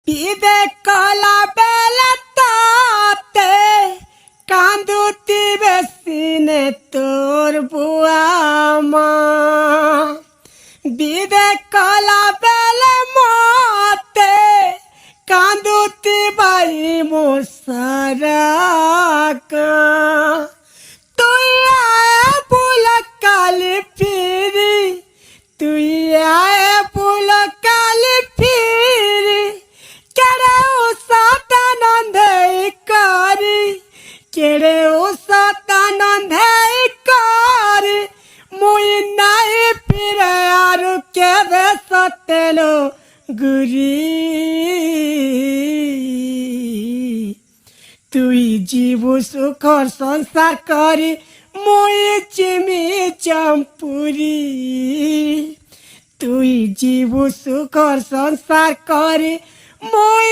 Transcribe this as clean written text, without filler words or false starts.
পিদে কলা বেলা তাতে কান্দুতি বেসিনে তোর বুয়া মা বিদে কলা বেলা মতে কান্দুতি বাই মোসারা তুই আয় ফুল কালি ফিরি তুই আয় ফুল কালি ফিরি কেড়ে ও সাতানন্দে করি কেড়ে ও সাতানন্দে করি মুই নাই ফিরে আর কেবে সতেলো গুরি তুই জীব সুখর সংসার করি মই চিমি চম্পুরি তুই জীব সুখর সংসার করি মই